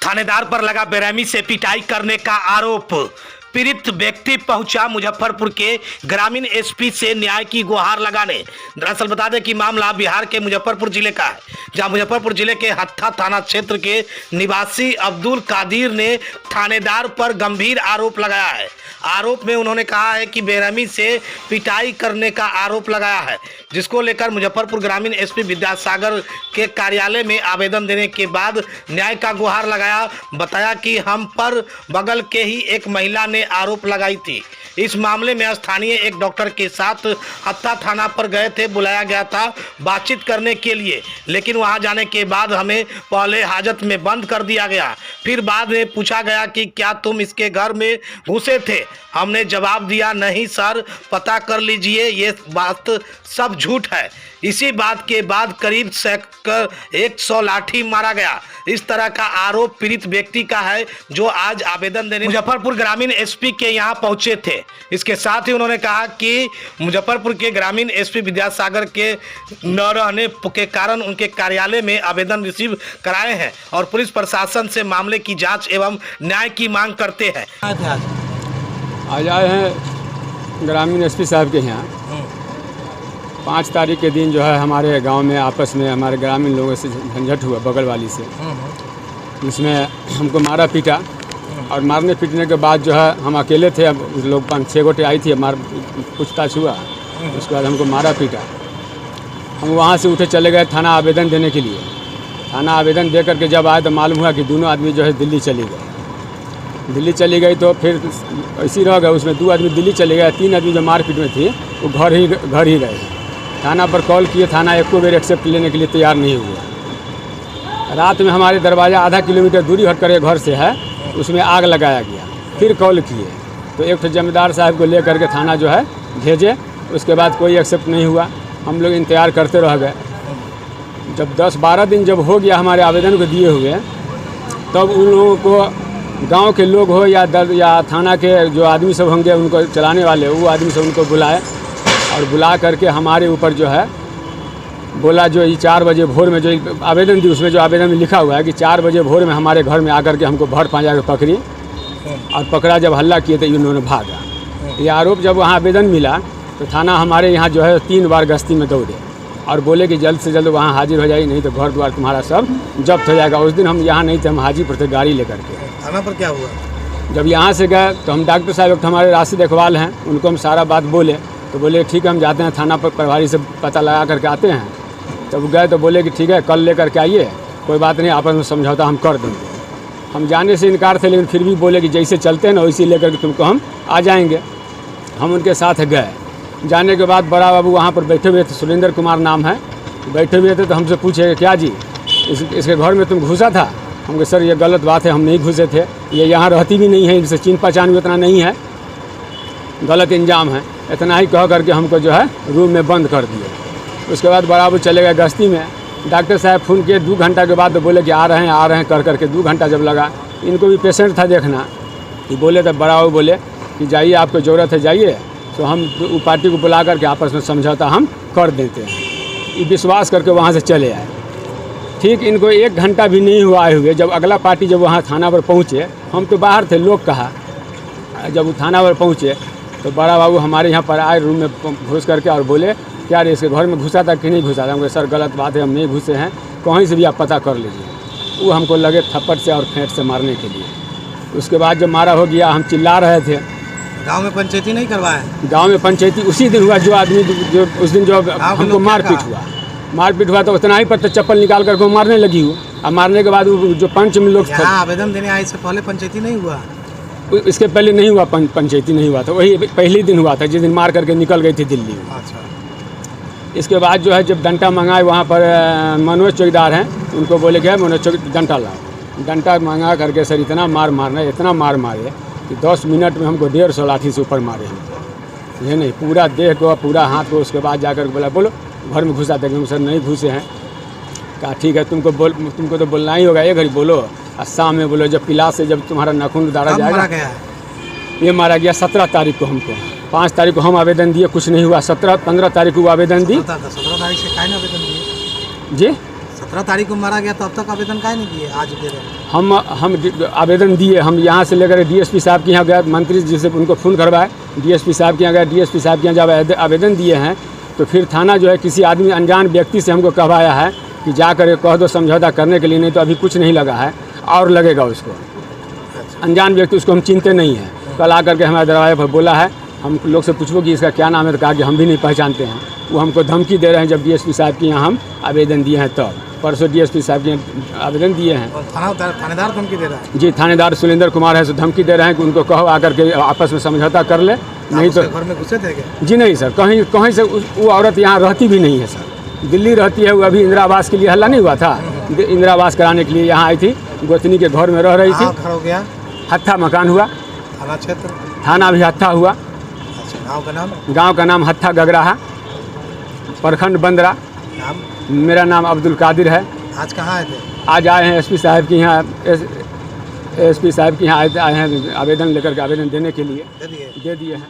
थानेदार पर लगा बेरहमी से पिटाई करने का आरोप। पीड़ित व्यक्ति पहुंचा मुजफ्फरपुर के ग्रामीण एसपी से न्याय की गुहार लगाने। दरअसल बता दें कि मामला बिहार के मुजफ्फरपुर जिले का है, जहां मुजफ्फरपुर जिले के हत्था थाना क्षेत्र के निवासी अब्दुल कादिर ने थानेदार पर गंभीर आरोप लगाया है। आरोप में उन्होंने कहा है कि बेरहमी से पिटाई करने का आरोप लगाया है, जिसको लेकर मुजफ्फरपुर ग्रामीण एसपी विद्यासागर के कार्यालय में आवेदन देने के बाद न्याय का गुहार लगाया। बताया कि हम पर बगल के ही एक महिला ने आरोप लगाई थी। इस मामले में स्थानीय एक डॉक्टर के साथ हत्था थाना पर गए थे, बुलाया गया था बातचीत करने के लिए, लेकिन वहां जाने के बाद हमें पहले हाजत में बंद कर दिया गया। फिर बाद में पूछा गया कि क्या तुम इसके घर में घुसे थे? हमने जवाब दिया नहीं सर, पता कर लीजिए, ये बात सब झूठ है। इसी बात के बाद करीब 100 लाठी मारा गया। इस तरह का आरोप पीड़ित व्यक्ति का है, जो आज आवेदन देने मुजफ्फरपुर ग्रामीण एसपी के यहां पहुंचे थे। इसके साथ ही उन्होंने कहा कि मुजफ्फरपुर के ग्रामीण एसपी विद्यासागर के न रहने के कारण उनके कार्यालय में आवेदन रिसीव कराए हैं और पुलिस प्रशासन से मामले की जांच एवं न्याय की मांग करते हैं। आज आए हैं ग्रामीण एसपी साहब के यहाँ। 5 तारीख के दिन जो है हमारे गांव में आपस में हमारे ग्रामीण लोगों से झंझट हुआ बगल वाली से। इसमें हमको मारा पीटा और मारने पीटने के बाद जो है हम अकेले थे, अब लोग 5-6 गोटे आई थी, पूछताछ हुआ, उसके बाद हमको मारा पीटा। हम वहाँ से उठे चले गए थाना आवेदन देने के लिए। थाना आवेदन दे करके जब आए तो मालूम हुआ कि दोनों आदमी जो है दिल्ली चली गई। तो फिर ऐसी रह गए, उसमें 2 आदमी दिल्ली चले गए, 3 आदमी जो मारपीट में थी वो घर ही रहे। थाना पर कॉल किए, थाना एको बेर एक्सेप्ट लेने के लिए तैयार नहीं हुआ। रात में हमारे दरवाज़ा आधा किलोमीटर दूरी हट कर घर से है, उसमें आग लगाया गया। फिर कॉल किए तो एक जमींदार साहब को ले करके थाना जो है भेजे, उसके बाद कोई एक्सेप्ट नहीं हुआ। हम लोग इंतज़ार करते रह गए। जब 10-12 दिन जब हो गया हमारे आवेदन को दिए हुए, तब उन लोगों को गांव के लोग हो या थाना के जो आदमी सब होंगे उनको चलाने वाले, वो आदमी सब उनको बुलाए और बुला करके हमारे ऊपर जो है बोला, जो ये 4 बजे भोर में जो आवेदन दी उसमें जो आवेदन में लिखा हुआ है कि 4 बजे भोर में हमारे घर में आकर के हमको भर पाँजा के पकड़ी और पकड़ा। जब हल्ला किए तो इन्होंने भागा। ये आरोप जब वहाँ आवेदन मिला तो थाना हमारे यहाँ जो है 3 बार गश्ती में दौड़े और बोले कि जल्द से जल्द वहाँ हाजिर हो जाइए, नहीं तो घर द्वार तुम्हारा सब जब्त हो जाएगा। उस दिन हम यहाँ नहीं थे, हम हाजीपुर थे गाड़ी लेकर के। थाना पर क्या हुआ? जब यहाँ से गए तो हम डॉक्टर साहब हमारे राशि देखभाल हैं, उनको हम सारा बात बोले तो बोले ठीक है हम जाते हैं थाना पर, प्रभारी से पता लगा करके आते हैं। तब गए तो बोले कि ठीक है कल लेकर के आइए, कोई बात नहीं, आपस में समझौता हम कर देंगे। हम जाने से इनकार थे, लेकिन फिर भी बोले कि जैसे चलते हैं ना वैसे लेकर के तुमको हम आ जाएंगे। हम उनके साथ गए। जाने के बाद बड़ा बाबू वहाँ पर बैठे हुए थे, सुरेंद्र कुमार नाम है, बैठे हुए थे। तो हमसे पूछे क्या जी इसके घर में तुम घुसा था? हम कहे सर ये गलत बात है, हम नहीं घुसे थे, ये यहाँ रहती भी नहीं है, इनसे चिन्ह पहचान भी उतना नहीं है, गलत इंजाम है। इतना ही कह करके हमको जो है रूम में बंद कर दिए। उसके बाद बराबर चले गए गश्ती में। डॉक्टर साहब फ़ोन किए 2 घंटा के बाद तो बोले कि आ रहे हैं कर करके 2 घंटा जब लगा, इनको भी पेशेंट था देखना, कि बोले तो बराबर बोले कि जाइए आपको ज़रूरत है जाइए। तो हम पार्टी को बुला करके आपस में समझौता हम कर देते हैं, ये विश्वास करके वहाँ से चले आए। ठीक इनको 1 घंटा भी नहीं हुआ आए हुए, जब अगला पार्टी जब वहाँ थाना पर पहुँचे, हम तो बाहर थे, लोग कहा, जब वो थाना पर पहुँचे तो बड़ा बाबू हमारे यहाँ पर आए, रूम में घुस करके और बोले क्या रे इसके घर में घुसा था कि नहीं घुसा था? हम कहे सर गलत बात है, हम नहीं घुसे हैं, कहीं से भी आप पता कर लीजिए। वो हमको लगे थप्पड़ से और फेंट से मारने के लिए। उसके बाद जब मारा हो गया, हम चिल्ला रहे थे। गांव में पंचायती नहीं करवाया? गांव में पंचायती उसी दिन हुआ, जो आदमी जो उस दिन जो हमको मारपीट हुआ तो उतना ही पर तो चप्पल निकाल करके मारने लगी हूँ। और मारने के बाद जो पंच में लोग आवेदन देने आए से पहले पंचायती नहीं हुआ? इसके पहले नहीं हुआ, पंचायती नहीं हुआ था, वही पहले दिन हुआ था जिस दिन मार करके निकल गई थी दिल्ली। अच्छा। इसके बाद जो है जब डंटा मंगाए, वहाँ पर मनोज चौकीदार हैं, उनको बोले गए मनोज डंटा लाओ। डंटा मंगा करके सर इतना इतना मार मारे कि 10 मिनट में हमको 150 लाठी से ऊपर मारे हैं। ये नहीं पूरा देह को, पूरा हाथ को। उसके बाद जाकर बोला बोलो घर में घुसा थे? सर नहीं घुसे हैं। कहा ठीक है तुमको तो बोलना ही होगा, एक घड़ी बोलो और शाम में बोलो, जब पिला से जब तुम्हारा नाखून उतारा जाएगा। ये मारा गया 17 तारीख को हमको। 5 तारीख को हम आवेदन दिए, कुछ नहीं हुआ। 15 तारीख को आवेदन दी। 17 तारीख से काहे ना आवेदन दिए जी? 17 तारीख को मारा गया तो अब तक आवेदन काहे नहीं किए? आज दे रहे हैं। हम आवेदन दिए, हम यहाँ से लेकर डीएसपी साहब के यहाँ गए, मंत्री जी से उनको फ़ोन करवाए, डीएसपी साहब के यहाँ गए, डीएसपी साहब के यहाँ जब आवेदन दिए हैं तो फिर थाना जो है किसी आदमी अनजान व्यक्ति से हमको कहवाया है कि जा कर कह दो समझौता करने के लिए, नहीं तो अभी कुछ नहीं लगा है और लगेगा उसको। अनजान व्यक्ति, उसको हम चिंते नहीं हैं। कल आकर के हमारे दरवाजे पर बोला है, हम लोग से पूछो कि इसका क्या नाम है, तो कहा कि हम भी नहीं पहचानते हैं। वो हमको धमकी दे रहे हैं जब डीएसपी साहब के यहाँ हम आवेदन दिए हैं तब। परसों डीएसपी साहब के यहाँ आवेदन दिए हैं। थानेदार धमकी दे रहा है? जी, थानेदार सुरेंद्र कुमार है, सो धमकी दे रहे हैं कि उनको कहो आकर के आपस में समझौता कर ले, नहीं तो घर में घुसे थे क्या? जी नहीं सर, कहीं से वो औरत यहाँ रहती भी नहीं है सर, दिल्ली रहती है। वो अभी इंदिरा आवास के लिए हल्ला नहीं हुआ था, इंदिरा आवास कराने के लिए यहाँ आई थी, गोतनी के घर में रह रही थी। घर हो गया? हत्था मकान हुआ। थाना क्षेत्र? थाना भी हत्था हुआ। अच्छा, गाँव का नाम? गांव का नाम हत्था गगराहा, प्रखंड बंदरा। नाम? मेरा नाम अब्दुल कादिर है। आज कहाँ आए थे? आज आए हैं एसपी साहब के यहाँ, एसपी साहब के यहाँ आए हैं आवेदन लेकर के, आवेदन देने के लिए दे दिए? दे दिए हैं।